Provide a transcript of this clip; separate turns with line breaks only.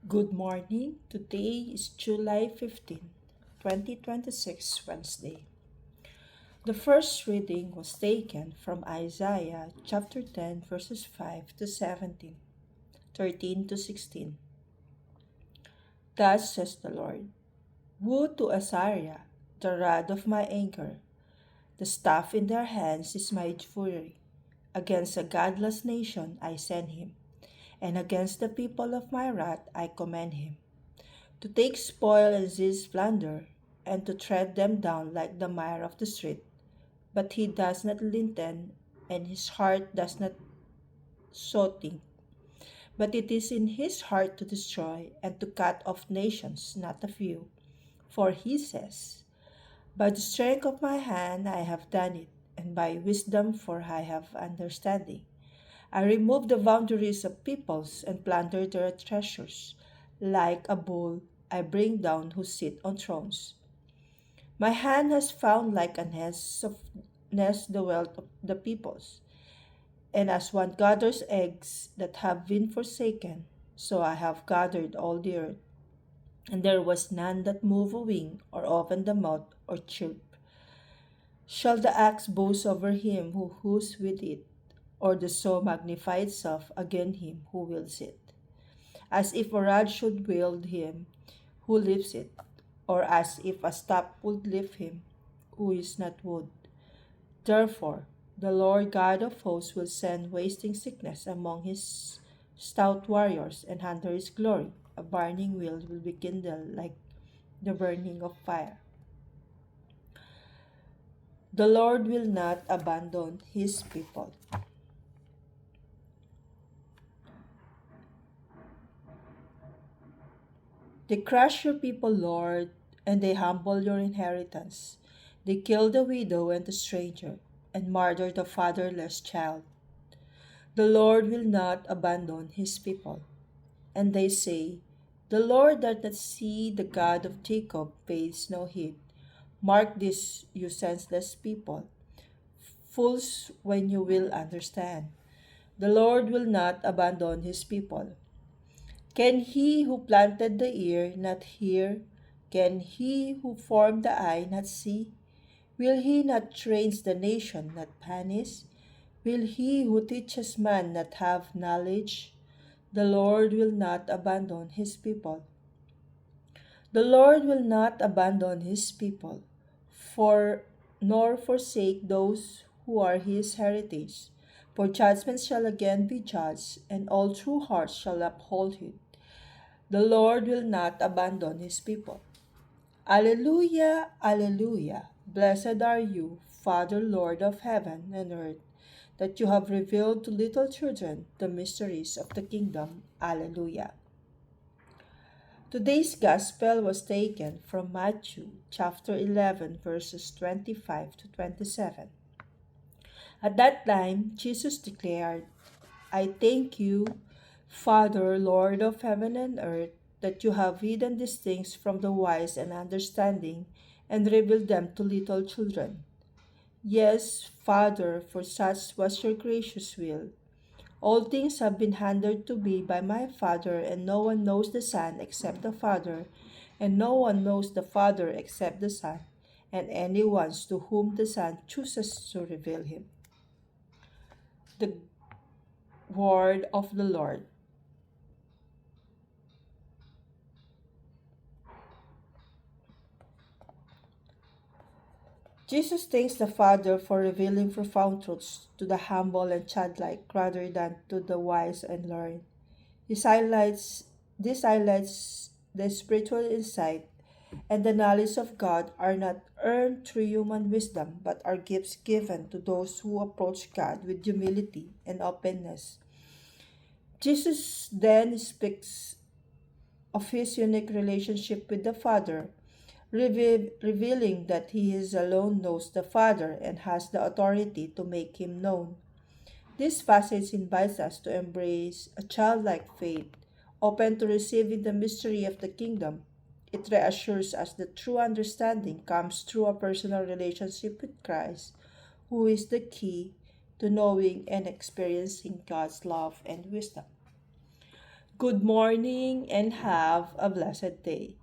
Good morning. Today is July 15, 2026, Wednesday. The first reading was taken from Isaiah chapter 10, verses 5 to 17, 13 to 16. Thus says the Lord: Woe to Assyria, the rod of my anger! The staff in their hands is my fury. Against a godless nation I send him, and against the people of my wrath I command him, to take spoil and seize plunder, and to tread them down like the mire of the street. But he does not listen, and his heart does not so think. But it is in his heart to destroy and to cut off nations, not a few. For he says, By the strength of my hand I have done it, and by wisdom, for I have understanding. I remove the boundaries of peoples and plunder their treasures. Like a bull, I bring down who sit on thrones. My hand has found like a nest the wealth of the peoples, and as one gathers eggs that have been forsaken, so I have gathered all the earth, and there was none that move a wing, or open the mouth, or chirp. Shall the axe boast over him who hews with it, or the saw magnify itself against him who wields it? As if a rod should wield him who lifts it, or as if a staff would lift him who is not wood. Therefore, the Lord God of hosts will send wasting sickness among his stout warriors, and under his glory a burning wheel will be kindled like the burning of fire. The Lord will not abandon his people. They crush your people, Lord, and they humble your inheritance. They kill the widow and the stranger, and murder the fatherless child. The Lord will not abandon his people. And they say, The Lord does not see, the God of Jacob pays no heed. Mark this, you senseless people, fools, when you will understand. The Lord will not abandon his people. Can he who planted the ear not hear? Can he who formed the eye not see? Will he not train the nation not punish? Will he who teaches man not have knowledge? The Lord will not abandon his people. The Lord will not abandon his people, for nor forsake those who are his heritage. For judgment shall again be judged, and all true hearts shall uphold it. The Lord will not abandon his people. Alleluia, Alleluia. Blessed are you, Father, Lord of heaven and earth, that you have revealed to little children the mysteries of the kingdom. Alleluia. Today's Gospel was taken from Matthew chapter 11, verses 25 to 27. At that time, Jesus declared, I thank you, Father, Lord of heaven and earth, that you have hidden these things from the wise and understanding and revealed them to little children. Yes, Father, for such was your gracious will. All things have been handed to me by my Father, and no one knows the Son except the Father, and no one knows the Father except the Son, and anyone to whom the Son chooses to reveal him. The word of the Lord. Jesus thanks the Father for revealing profound truths to the humble and childlike rather than to the wise and learned. This highlights the spiritual insight and the knowledge of God are not earned through human wisdom, but are gifts given to those who approach God with humility and openness. Jesus then speaks of his unique relationship with the Father, revealing that he is alone knows the Father and has the authority to make him known. This passage invites us to embrace a childlike faith, open to receiving the mystery of the kingdom. It reassures us that true understanding comes through a personal relationship with Christ, who is the key to knowing and experiencing God's love and wisdom. Good morning and have a blessed day.